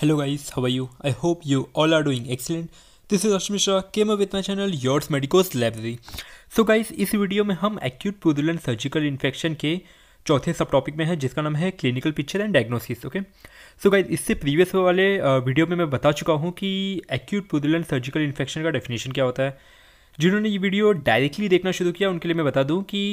Hello guys, how are you? I hope you all are doing excellent. This is Ashmi Shah, came up with my channel Yours Medicos Library. So guys, इस video में हम acute purulent surgical infection के चौथे सब topic में है जिसका नाम है clinical picture and diagnosis. Okay, so guys इससे प्रीवियस वाले वीडियो में मैं बता चुका हूँ कि एक्यूट पुरुलेंट सर्जिकल इन्फेक्शन का डेफिनेशन क्या होता है. जिन्होंने ये वीडियो डायरेक्टली देखना शुरू किया उनके लिए मैं बता दूँ कि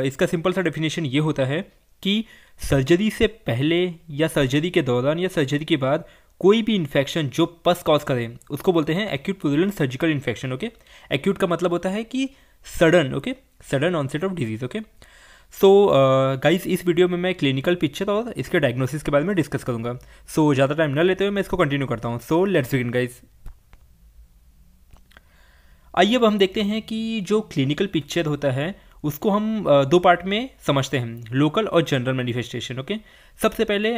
इसका सिंपल सा डेफिनेशन ये होता है कि सर्जरी से पहले या सर्जरी के दौरान या सर्जरी के बाद कोई भी इन्फेक्शन जो पस कॉज करे उसको बोलते हैं acute purulent surgical infection. Okay, acute का मतलब होता है कि sudden. Okay, sudden onset of disease. Okay, so guys इस वीडियो में मैं क्लिनिकल पिक्चर और इसके डायग्नोसिस के बारे में डिस्कस करूंगा. सो ज़्यादा टाइम न लेते हुए मैं इसको कंटिन्यू करता हूँ. So let's begin guys. आइए अब हम देखते हैं कि जो क्लिनिकल पिक्चर होता है उसको हम दो पार्ट में समझते हैं, लोकल और जनरल मैनिफेस्टेशन. ओके, सबसे पहले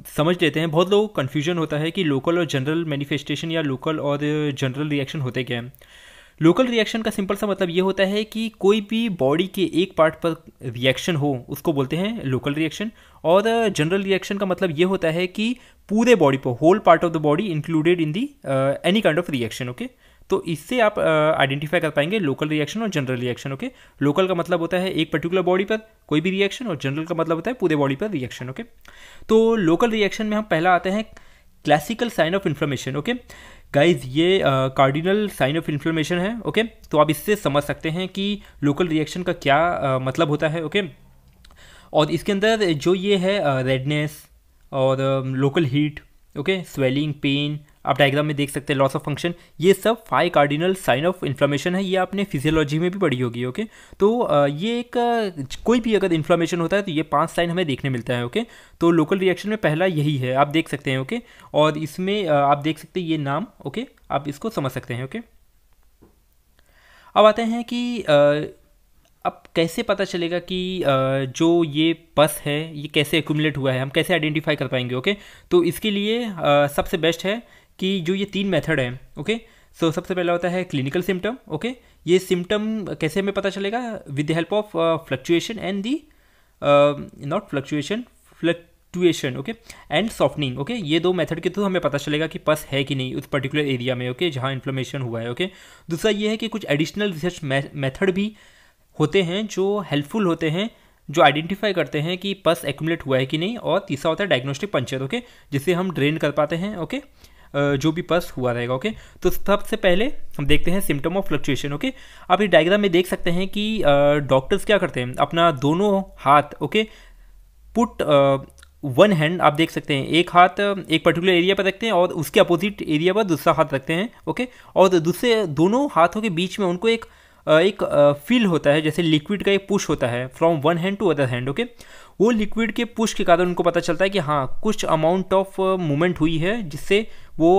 समझ लेते हैं. बहुत लोग कन्फ्यूजन होता है कि लोकल और जनरल मैनिफेस्टेशन या लोकल और जनरल रिएक्शन होते क्या हैं. लोकल रिएक्शन का सिंपल सा मतलब ये होता है कि कोई भी बॉडी के एक पार्ट पर रिएक्शन हो उसको बोलते हैं लोकल रिएक्शन. और जनरल रिएक्शन का मतलब ये होता है कि पूरे बॉडी पर, whole part of the body included in the any kind of reaction. Okay, तो इससे आप आइडेंटिफाई कर पाएंगे लोकल रिएक्शन और जनरल रिएक्शन. ओके, लोकल का मतलब होता है एक पर्टिकुलर बॉडी पर कोई भी रिएक्शन और जनरल का मतलब होता है पूरे बॉडी पर रिएक्शन. ओके, तो लोकल रिएक्शन में हम पहला आते हैं classical sign of inflammation. Okay guys, ये कार्डिनल साइन ऑफ इन्फ्लेमेशन है. ओके, तो आप इससे समझ सकते हैं कि लोकल रिएक्शन का क्या मतलब होता है. ओके, और इसके अंदर जो ये है रेडनेस और local heat, okay, swelling, pain, आप डायग्राम में देख सकते हैं, लॉस ऑफ फंक्शन, ये सब 5 कार्डिनल साइन ऑफ इन्फ्लेमेशन है. ये आपने फिजियोलॉजी में भी पढ़ी होगी. ओके, तो ये एक कोई भी अगर इन्फ्लेमेशन होता है तो ये 5 साइन हमें देखने मिलता है. ओके, तो लोकल रिएक्शन में पहला यही है, आप देख सकते हैं. ओके, और इसमें आप देख सकते हैं ये नाम. ओके, आप इसको समझ सकते हैं. ओके, अब आते हैं कि अब कैसे पता चलेगा कि जो ये पस है ये कैसे एक्यूमुलेट हुआ है, हम कैसे आइडेंटिफाई कर पाएंगे. ओके, तो इसके लिए सबसे बेस्ट है कि जो ये 3 मेथड हैं. ओके, सो सबसे पहला होता है क्लिनिकल सिम्टम. ओके, ये सिम्टम कैसे हमें पता चलेगा? With the help of fluctuation and the not fluctuation. Okay, and softening. Okay, ये 2 मेथड के थ्रू हमें पता चलेगा कि पस है कि नहीं उस पर्टिकुलर एरिया में. ओके, जहाँ इन्फ्लेमेशन हुआ है. ओके, दूसरा ये है कि कुछ एडिशनल रिसर्च मेथड भी होते हैं जो हेल्पफुल होते हैं, जो आइडेंटिफाई करते हैं कि पस एक्यूमुलेट हुआ है कि नहीं. और तीसरा होता है डायग्नोस्टिक पंचर. ओके, जिससे हम ड्रेन कर पाते हैं. ओके, जो भी पस हुआ रहेगा. ओके, तो सबसे पहले हम देखते हैं सिम्टम ऑफ फ्लक्चुएशन. ओके, आप इस डायग्राम में देख सकते हैं कि डॉक्टर्स क्या करते हैं, अपना दोनों हाथ, ओके, पुट वन हैंड, आप देख सकते हैं एक हाथ एक पर्टिकुलर एरिया पर रखते हैं और उसके अपोजिट एरिया पर दूसरा हाथ रखते हैं. ओके, और दूसरे दोनों हाथों के बीच में उनको एक फील होता है, जैसे लिक्विड का एक पुश होता है from one hand to other hand. Okay, वो लिक्विड के पुश के कारण उनको पता चलता है कि हाँ कुछ अमाउंट ऑफ मूवमेंट हुई है, जिससे वो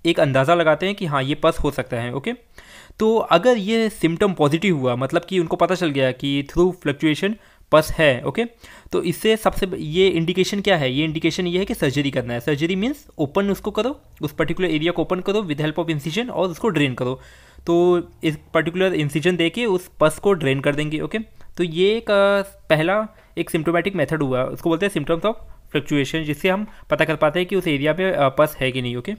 एक अंदाज़ा लगाते हैं कि हाँ ये पस हो सकता है. ओके, तो अगर ये सिम्टम पॉजिटिव हुआ, मतलब कि उनको पता चल गया कि थ्रू फ्लक्चुएशन पस है. ओके, तो इससे सबसे ये इंडिकेशन क्या है? ये इंडिकेशन ये है कि सर्जरी करना है. सर्जरी मीन्स ओपन उसको करो, उस पर्टिकुलर एरिया को ओपन करो विद हेल्प ऑफ इंसिजन और उसको ड्रेन करो. तो इस पर्टिकुलर इंसिजन देके उस पस को ड्रेन कर देंगे. ओके, तो ये एक पहला एक सिम्टोमेटिक मेथड हुआ, उसको बोलते हैं सिम्टम्स ऑफ फ्लक्चुएशन, जिससे हम पता कर पाते हैं कि उस एरिया पे पस है कि नहीं. ओके,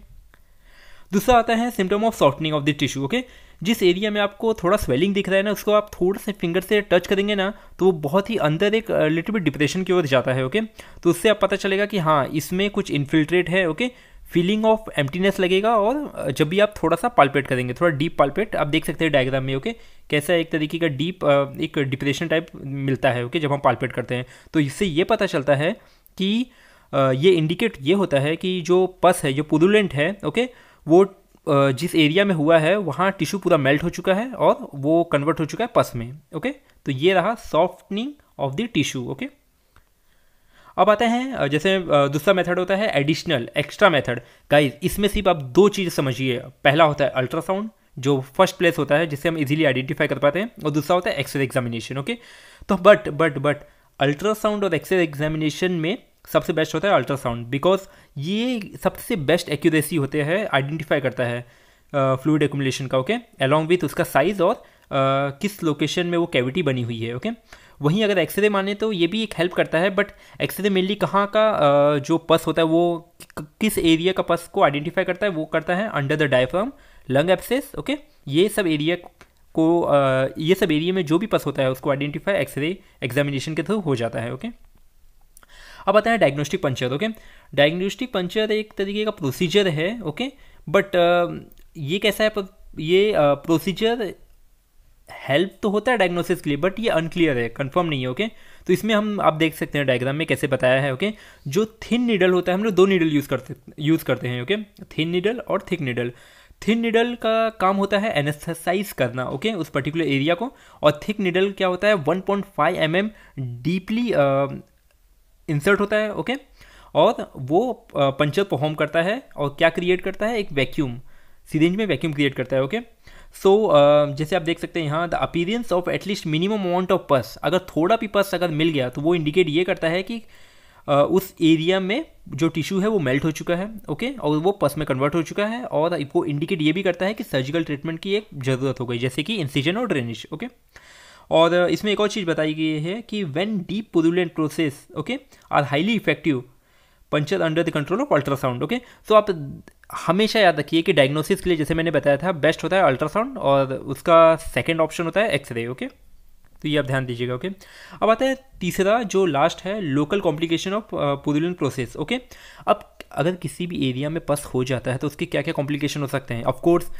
दूसरा आता है symptom of softening of the tissue. Okay, जिस एरिया में आपको थोड़ा स्वेलिंग दिख रहा है ना, उसको आप थोड़ा से फिंगर से टच करेंगे ना तो वो बहुत ही अंदर एक लिटिल बिट डिप्रेशन की ओर जाता है. ओके, तो उससे आप पता चलेगा कि हाँ इसमें कुछ इन्फिल्ट्रेट है. ओके, फीलिंग ऑफ एम्प्टीनेस लगेगा. और जब भी आप थोड़ा सा पाल्पेट करेंगे, थोड़ा डीप पाल्पेट, आप देख सकते हैं डायग्राम में. ओके, कैसा एक तरीके का डीप एक डिप्रेशन टाइप मिलता है. ओके, जब हम पाल्पेट करते हैं तो इससे ये पता चलता है कि ये इंडिकेट ये होता है कि जो पस है, जो पुरुलेंट है, ओके, वो जिस एरिया में हुआ है वहाँ टिश्यू पूरा मेल्ट हो चुका है और वो कन्वर्ट हो चुका है पस में. ओके, तो ये रहा softening of the tissue. Okay, अब आते हैं जैसे दूसरा मेथड होता है एडिशनल एक्स्ट्रा मेथड. गाइस इसमें सिर्फ आप 2 चीज़ समझिए. पहला होता है अल्ट्रासाउंड, जो फर्स्ट प्लेस होता है जिससे हम इजीली आइडेंटिफाई कर पाते हैं, और दूसरा होता है एक्सरे एग्जामिनेशन. ओके, तो बट अल्ट्रासाउंड और एक्सरे एग्जामिनेशन में सबसे बेस्ट होता है अल्ट्रासाउंड, बिकॉज ये सबसे बेस्ट एक्यूरेसी होते हैं, आइडेंटिफाई करता है फ्लूइड एक्यूमुलेशन का. ओके, अलॉन्ग विथ उसका साइज और किस लोकेशन में वो कैविटी बनी हुई है। ओके, वहीं अगर एक्सरे माने तो ये भी एक हेल्प करता है, बट एक्सरे मेनली कहाँ का जो पस होता है वो किस एरिया का पस को आइडेंटिफाई करता है, वो करता है under the diaphragm, lung abscess. Okay, ये सब एरिया को ये सब एरिया में जो भी पस होता है उसको आइडेंटिफाई एक्सरे एग्जामिनेशन के थ्रू हो जाता है। ओके, अब आता है diagnostic puncture. Okay, diagnostic puncture एक तरीके का प्रोसीजर है। ओके, बट ये कैसा है, ये प्रोसीजर हेल्प तो होता है डायग्नोसिस के लिए, बट ये अनक्लियर है, कंफर्म नहीं है। ओके, तो इसमें हम आप देख सकते हैं डायग्राम में कैसे बताया है। ओके, जो थिन नीडल होता है, हम लोग दो नीडल यूज़ करते हैं। ओके, थिन नीडल और थिक नीडल। थिन नीडल का काम होता है एनेस्थेसाइज करना, ओके, उस पर्टिकुलर एरिया को, और थिक नीडल क्या होता है 1.5 mm डीपली इंसर्ट होता है। ओके, और वो पंचर परफॉर्म करता है और क्या क्रिएट करता है, एक वैक्यूम, सिरिंज में वैक्यूम क्रिएट करता है। ओके, सो जैसे आप देख सकते हैं यहाँ, the appearance of at least minimum amount of पस, अगर थोड़ा भी पस अगर मिल गया तो वो इंडिकेट ये करता है कि उस एरिया में जो टिश्यू है वो मेल्ट हो चुका है। ओके, और वो पस में कन्वर्ट हो चुका है, और वो इंडिकेट ये भी करता है कि सर्जिकल ट्रीटमेंट की एक ज़रूरत हो गई, जैसे कि इंसिजन और ड्रेनेज। ओके, और इसमें एक और चीज़ बताई गई है कि when deep purulent process, okay, are highly effective puncture under the control of ultrasound. Okay, so आप हमेशा याद रखिए कि डायग्नोसिस के लिए, जैसे मैंने बताया था, बेस्ट होता है अल्ट्रासाउंड और उसका सेकेंड ऑप्शन होता है एक्सरे। ओके, तो ये आप ध्यान दीजिएगा। ओके, अब आता है तीसरा जो लास्ट है, local complication of purulent process. Okay, अब अगर किसी भी एरिया में पस हो जाता है तो उसके क्या क्या कॉम्प्लिकेशन हो सकते हैं। ऑफकोर्स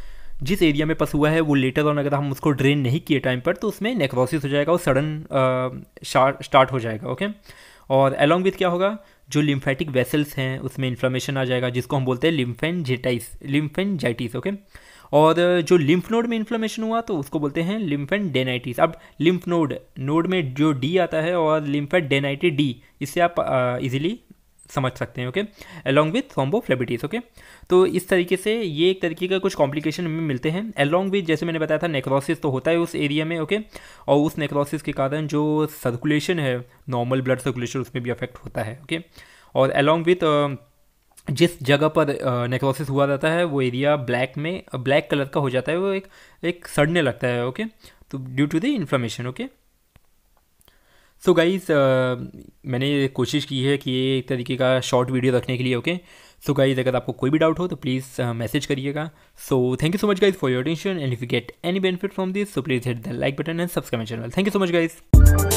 जिस एरिया में पस हुआ है वो लेटर ऑन अगर हम उसको ड्रेन नहीं किए टाइम पर तो उसमें नेक्रोसिस हो जाएगा और सडन स्टार्ट हो जाएगा। ओके, और अलॉन्ग विथ क्या होगा, जो लिम्फेटिक वेसल्स हैं उसमें इन्फ्लेमेशन आ जाएगा, जिसको हम बोलते हैं लिम्फेंजाइटिस। ओके, और जो लिम्फ नोड में इन्फ्लेमेशन हुआ तो उसको बोलते हैं लिम्फेडेनाइटिस। अब लिम्फ नोड में जो डी आता है और लिम्फेडेनाइटिस डी, इससे आप इजीली समझ सकते हैं। Okay, along with thrombophlebitis. Okay, तो इस तरीके से ये एक तरीके का कुछ कॉम्प्लिकेशन हमें मिलते हैं। अलॉन्ग विथ जैसे मैंने बताया था नेक्रोसिस तो होता है उस एरिया में। ओके, और उस नेक्रोसिस के कारण जो सर्कुलेशन है, नॉर्मल ब्लड सर्कुलेशन, उसमें भी अफेक्ट होता है। ओके, और अलॉन्ग विथ जिस जगह पर नेक्रोसिस हुआ रहता है वो एरिया ब्लैक कलर का हो जाता है, वो एक सड़ने लगता है। ओके, तो due to the inflammation. Okay, so guys मैंने कोशिश की है कि ये एक तरीके का शॉर्ट वीडियो रखने के लिए। ओके, सो गाइज अगर आपको कोई भी डाउट हो तो प्लीज़ मैसेज करिएगा। So thank you so much guys for your attention, and if you get any benefit from this so please hit the like button and subscribe my channel. Thank you so much guys.